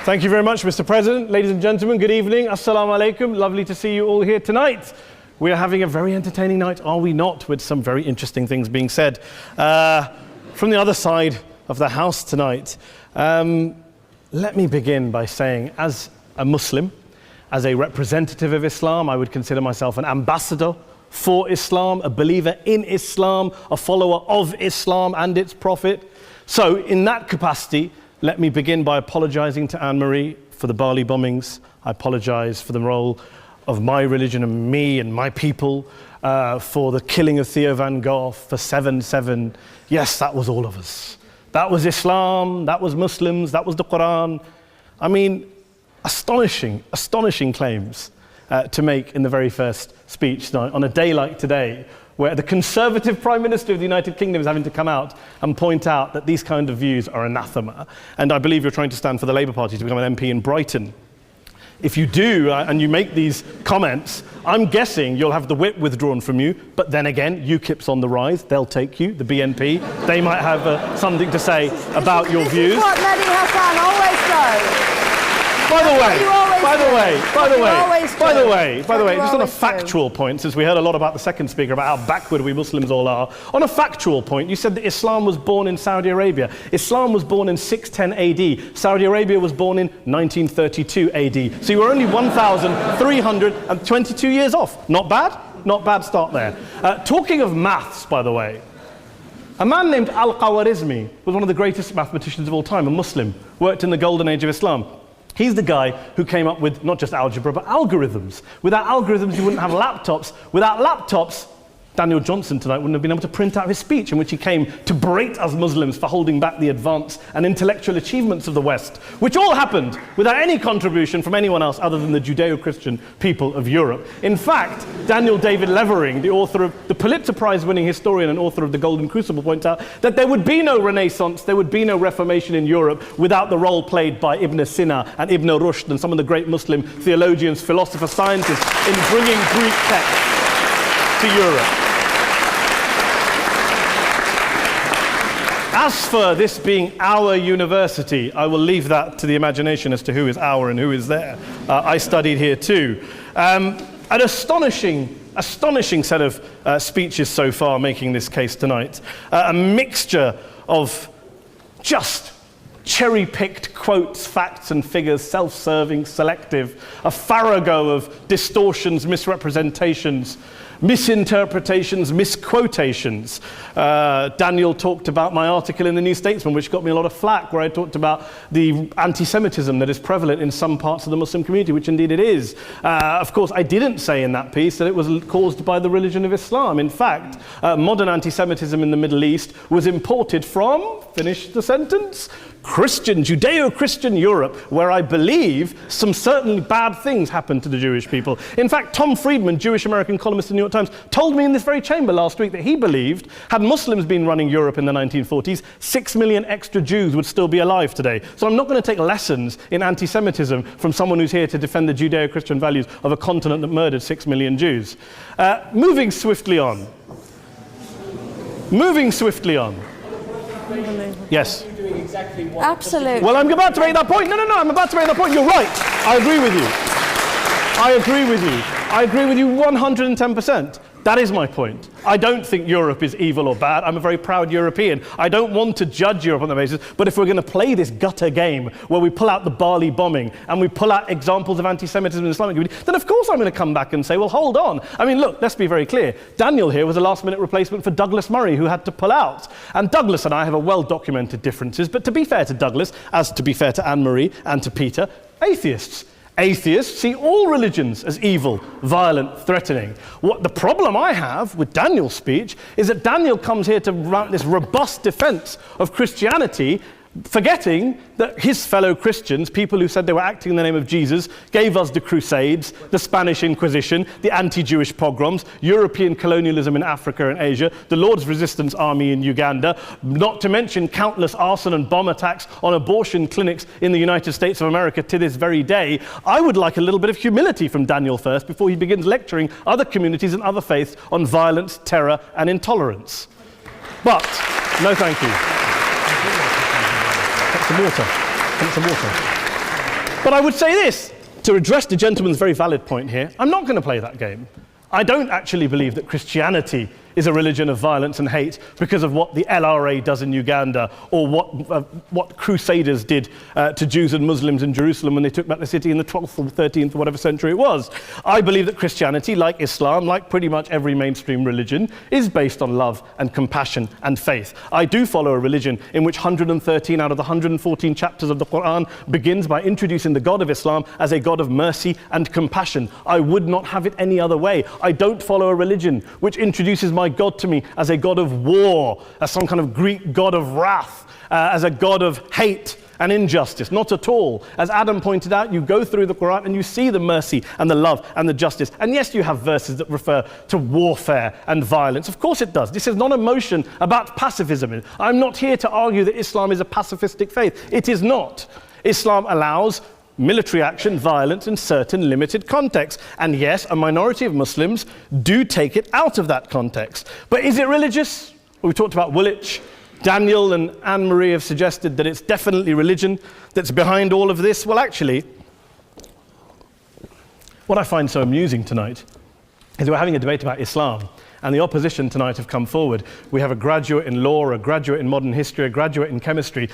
Thank you very much, Mr. President. Ladies and gentlemen, good evening. Assalamu alaikum. Lovely to see you all here tonight. We are having a very entertaining night, are we not, with some very interesting things being said from the other side of the house tonight. Let me begin by saying, as a Muslim, as a representative of Islam, I would consider myself an ambassador for Islam, a believer in Islam, a follower of Islam and its Prophet. So in that capacity, let me begin by apologizing to Anne-Marie for the Bali bombings. I apologize for the role of my religion and me and my people, for the killing of Theo van Gogh, for 7/7. Yes, that was all of us. That was Islam, that was Muslims, that was the Quran. I mean, astonishing claims to make in the very first speech tonight, on a day like today, where the Conservative Prime Minister of the United Kingdom is having to come out and point out that these kind of views are anathema. And I believe you're trying to stand for the Labour Party to become an MP in Brighton. If you do, and you make these comments, I'm guessing you'll have the whip withdrawn from you, but then again, UKIP's on the rise, they'll take you, the BNP, they might have something to say about your views. This is what Mehdi Hasan always does. By the way, just on a factual point, since we heard a lot about the second speaker, about how backward we Muslims all are, on a factual point, you said that Islam was born in Saudi Arabia. Islam was born in 610 AD. Saudi Arabia was born in 1932 AD. So you were only 1,322 years off. Not bad? Not bad start there. Talking of maths, by the way, a man named Al-Khwarizmi was one of the greatest mathematicians of all time, a Muslim, worked in the golden age of Islam. He's the guy who came up with not just algebra, but algorithms. Without algorithms, you wouldn't have laptops. Without laptops, Daniel Johnson tonight wouldn't have been able to print out his speech in which he came to berate us Muslims for holding back the advance and intellectual achievements of the West, which all happened without any contribution from anyone else other than the Judeo-Christian people of Europe. In fact, Daniel David Levering, the author of the Pulitzer Prize-winning historian and author of The Golden Crucible, points out that there would be no Renaissance, there would be no Reformation in Europe without the role played by Ibn Sina and Ibn Rushd and some of the great Muslim theologians, philosophers, scientists in bringing Greek texts to Europe. As for this being our university, I will leave that to the imagination as to who is our and who is there. I studied here too. An astonishing set of speeches so far making this case tonight. A mixture of just cherry-picked quotes, facts and figures, self-serving, selective, a farrago of distortions, misrepresentations, misinterpretations, misquotations. Daniel talked about my article in the New Statesman, which got me a lot of flack, where I talked about the anti-Semitism that is prevalent in some parts of the Muslim community, which indeed it is. Of course, I didn't say in that piece that it was caused by the religion of Islam. In fact, modern anti-Semitism in the Middle East was imported from, finish the sentence, Christian, Judeo-Christian Europe, where I believe some certainly bad things happened to the Jewish people. In fact, Tom Friedman, Jewish-American columnist in the New York Times, told me in this very chamber last week that he believed, had Muslims been running Europe in the 1940s, 6 million extra Jews would still be alive today. So I'm not going to take lessons in anti-Semitism from someone who's here to defend the Judeo-Christian values of a continent that murdered 6 million Jews. Moving swiftly on. Yes. Absolutely. Well, I'm about to make that point. No, I'm about to make that point. You're right. I agree with you 110%. That is my point. I don't think Europe is evil or bad. I'm a very proud European. I don't want to judge Europe on that basis, but if we're going to play this gutter game where we pull out the Bali bombing and we pull out examples of anti-Semitism in the Islamic community, then of course I'm going to come back and say, well, hold on. I mean, look, let's be very clear. Daniel here was a last-minute replacement for Douglas Murray, who had to pull out. And Douglas and I have a well-documented differences, but to be fair to Douglas, as to be fair to Anne-Marie and to Peter, Atheists see all religions as evil, violent, threatening. What the problem I have with Daniel's speech is that Daniel comes here to run this robust defense of Christianity, forgetting that his fellow Christians, people who said they were acting in the name of Jesus, gave us the Crusades, the Spanish Inquisition, the anti-Jewish pogroms, European colonialism in Africa and Asia, the Lord's Resistance Army in Uganda, not to mention countless arson and bomb attacks on abortion clinics in the United States of America to this very day. I would like a little bit of humility from Daniel first before he begins lecturing other communities and other faiths on violence, terror, and intolerance. But, no thank you. Some water. But I would say this, to address the gentleman's very valid point here, I'm not going to play that game. I don't actually believe that Christianity is a religion of violence and hate because of what the LRA does in Uganda or what Crusaders did to Jews and Muslims in Jerusalem when they took back the city in the 12th or 13th or whatever century it was. I believe that Christianity, like Islam, like pretty much every mainstream religion, is based on love and compassion and faith. I do follow a religion in which 113 out of the 114 chapters of the Quran begins by introducing the God of Islam as a God of mercy and compassion. I would not have it any other way. I don't follow a religion which introduces my God to me as a God of war, as some kind of Greek God of wrath, as a God of hate and injustice. Not at all. As Adam pointed out, you go through the Quran and you see the mercy and the love and the justice. And yes, you have verses that refer to warfare and violence. Of course it does. This is not a motion about pacifism. I'm not here to argue that Islam is a pacifistic faith. It is not. Islam allows military action, violence in certain limited contexts. And yes, a minority of Muslims do take it out of that context. But is it religious? We talked about Woolwich. Daniel and Anne-Marie have suggested that it's definitely religion that's behind all of this. Well, actually, what I find so amusing tonight is we're having a debate about Islam. And the opposition tonight have come forward. We have a graduate in law, a graduate in modern history, a graduate in chemistry.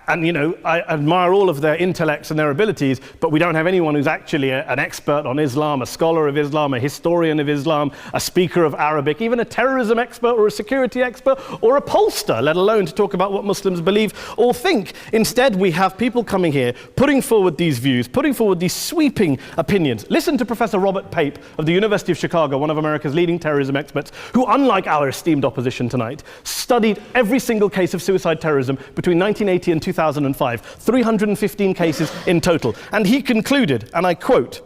And, you know, I admire all of their intellects and their abilities, but we don't have anyone who's actually an expert on Islam, a scholar of Islam, a historian of Islam, a speaker of Arabic, even a terrorism expert or a security expert or a pollster, let alone to talk about what Muslims believe or think. Instead, we have people coming here, putting forward these views, putting forward these sweeping opinions. Listen to Professor Robert Pape of the University of Chicago, one of America's leading terrorism experts, who, unlike our esteemed opposition tonight, studied every single case of suicide terrorism between 1980 and 2005, 315 cases in total. And he concluded, and I quote,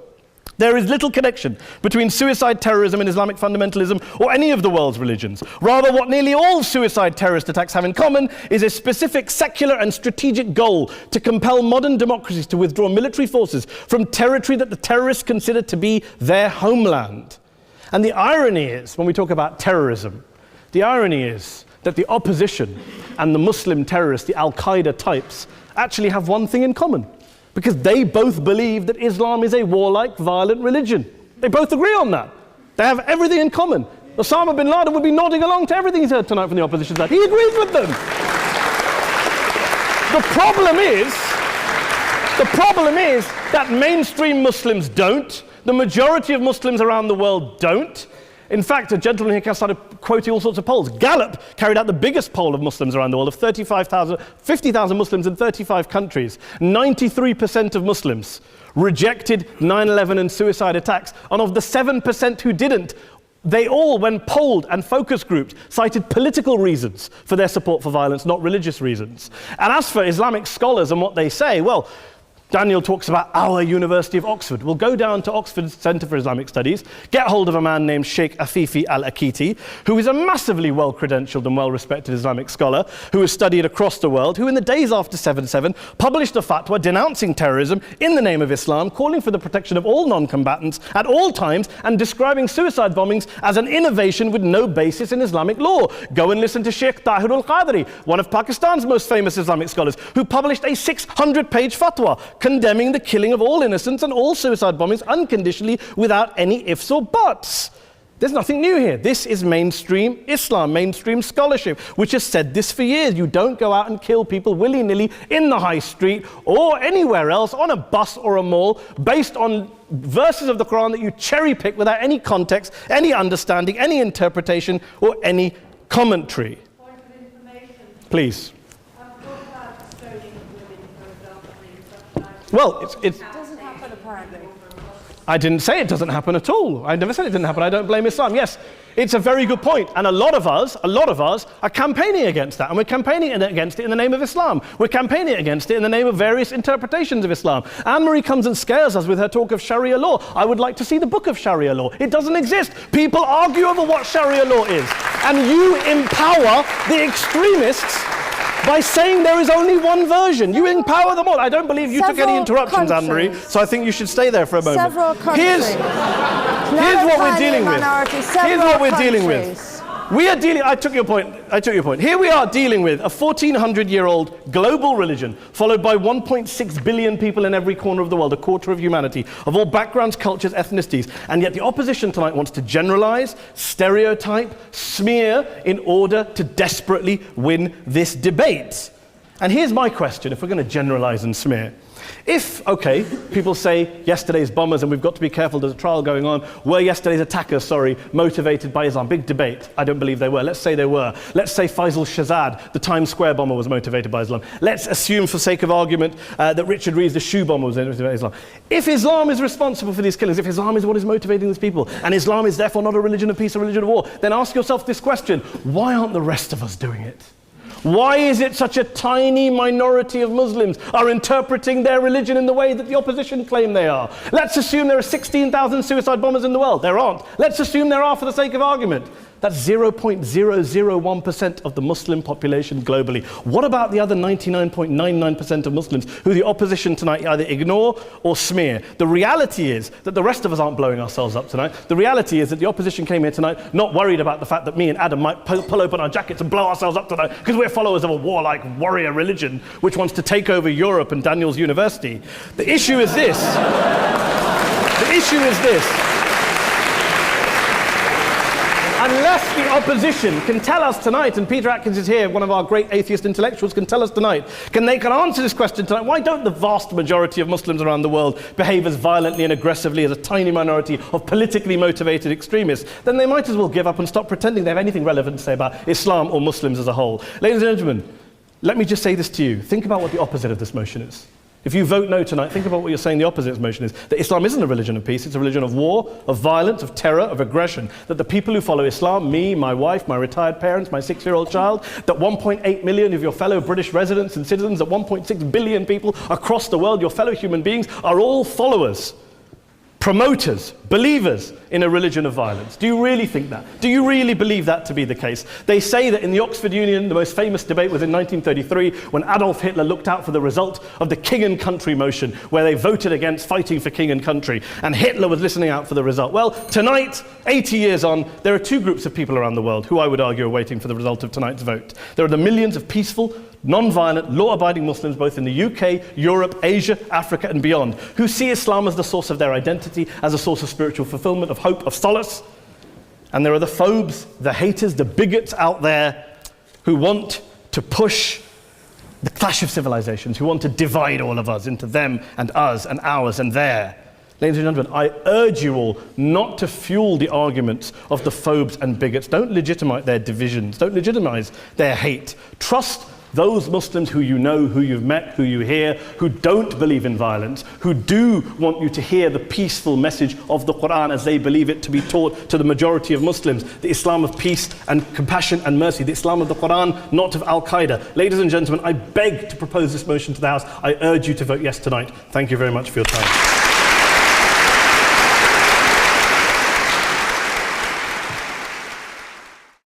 "There is little connection between suicide terrorism and Islamic fundamentalism or any of the world's religions. Rather, what nearly all suicide terrorist attacks have in common is a specific secular and strategic goal to compel modern democracies to withdraw military forces from territory that the terrorists consider to be their homeland." And the irony is, when we talk about terrorism, the irony is that the opposition and the Muslim terrorists, the Al-Qaeda types, actually have one thing in common, because they both believe that Islam is a warlike, violent religion. They both agree on that. They have everything in common. Osama bin Laden would be nodding along to everything he's heard tonight from the opposition side. He agrees with them. The problem is that mainstream Muslims don't. The majority of Muslims around the world don't. In fact, a gentleman here started quoting all sorts of polls. Gallup carried out the biggest poll of Muslims around the world of 50,000 Muslims in 35 countries. 93% of Muslims rejected 9/11 and suicide attacks. And of the 7% who didn't, they all, when polled and focus grouped, cited political reasons for their support for violence, not religious reasons. And as for Islamic scholars and what they say, well, Daniel talks about our University of Oxford. We'll go down to Oxford Centre for Islamic Studies, get hold of a man named Sheikh Afifi al-Akiti, who is a massively well-credentialed and well-respected Islamic scholar who has studied across the world, who in the days after 7/7 published a fatwa denouncing terrorism in the name of Islam, calling for the protection of all non-combatants at all times, and describing suicide bombings as an innovation with no basis in Islamic law. Go and listen to Sheikh Tahir al-Qadri, one of Pakistan's most famous Islamic scholars, who published a 600-page fatwa condemning the killing of all innocents and all suicide bombings unconditionally without any ifs or buts. There's nothing new here. This is mainstream Islam, mainstream scholarship, which has said this for years. You don't go out and kill people willy-nilly in the high street or anywhere else, on a bus or a mall, based on verses of the Quran that you cherry-pick without any context, any understanding, any interpretation, or any commentary. Point of information. Please. Well, it doesn't happen apparently. I didn't say it doesn't happen at all. I never said it didn't happen. I don't blame Islam. Yes, it's a very good point. And a lot of us are campaigning against that. And we're campaigning against it in the name of Islam. We're campaigning against it in the name of various interpretations of Islam. Anne-Marie comes and scares us with her talk of Sharia law. I would like to see the book of Sharia law. It doesn't exist. People argue over what Sharia law is. And you empower the extremists by saying there is only one version. You empower them all. I don't believe you took any interruptions, Anne-Marie, so I think you should stay there for a moment. Several countries. Here's what we're dealing with. Here's what we're dealing with. I took your point. Here we are dealing with a 1400-year-old global religion followed by 1.6 billion people in every corner of the world, a quarter of humanity, of all backgrounds, cultures, ethnicities. And yet the opposition tonight wants to generalize, stereotype, smear in order to desperately win this debate. And here's my question, if we're going to generalize and smear. If, okay, people say yesterday's bombers, and we've got to be careful, there's a trial going on, were yesterday's attackers, motivated by Islam? Big debate. I don't believe they were. Let's say they were. Let's say Faisal Shahzad, the Times Square bomber, was motivated by Islam. Let's assume, for sake of argument, that Richard Reeves, the shoe bomber, was motivated by Islam. If Islam is responsible for these killings, if Islam is what is motivating these people, and Islam is therefore not a religion of peace, a religion of war, then ask yourself this question: why aren't the rest of us doing it? Why is it such a tiny minority of Muslims are interpreting their religion in the way that the opposition claim they are? Let's assume there are 16,000 suicide bombers in the world. There aren't. Let's assume there are for the sake of argument. That's 0.001% of the Muslim population globally. What about the other 99.99% of Muslims who the opposition tonight either ignore or smear? The reality is that the rest of us aren't blowing ourselves up tonight. The reality is that the opposition came here tonight not worried about the fact that me and Adam might pull open our jackets and blow ourselves up tonight because we're followers of a warlike warrior religion which wants to take over Europe and Daniel's university. The issue is this. Unless the opposition can tell us tonight, and Peter Atkins is here, one of our great atheist intellectuals, can tell us tonight, can answer this question tonight: why don't the vast majority of Muslims around the world behave as violently and aggressively as a tiny minority of politically motivated extremists? Then they might as well give up and stop pretending they have anything relevant to say about Islam or Muslims as a whole. Ladies and gentlemen, let me just say this to you. Think about what the opposite of this motion is. If you vote no tonight, think about what you're saying the opposite of this motion is. That Islam isn't a religion of peace, it's a religion of war, of violence, of terror, of aggression. That the people who follow Islam, me, my wife, my retired parents, my 6-year-old child, that 1.8 million of your fellow British residents and citizens, that 1.6 billion people across the world, your fellow human beings, are all followers, promoters, believers in a religion of violence. Do you really think that? Do you really believe that to be the case? They say that in the Oxford Union, the most famous debate was in 1933 when Adolf Hitler looked out for the result of the King and Country motion, where they voted against fighting for King and Country, and Hitler was listening out for the result. Well, tonight, 80 years on, there are two groups of people around the world who I would argue are waiting for the result of tonight's vote. There are the millions of peaceful, non-violent, law-abiding Muslims both in the UK, Europe, Asia, Africa and beyond, who see Islam as the source of their identity, as a source of spiritual fulfillment, of hope, of solace. And there are the phobes, the haters, the bigots out there who want to push the clash of civilizations, who want to divide all of us into them and us and ours and their. Ladies and gentlemen, I urge you all not to fuel the arguments of the phobes and bigots. Don't legitimize their divisions. Don't legitimize their hate. Trust those Muslims who you know, who you've met, who you hear, who don't believe in violence, who do want you to hear the peaceful message of the Quran as they believe it to be taught to the majority of Muslims, the Islam of peace and compassion and mercy, the Islam of the Quran, not of Al-Qaeda. Ladies and gentlemen, I beg to propose this motion to the House. I urge you to vote yes tonight. Thank you very much for your time.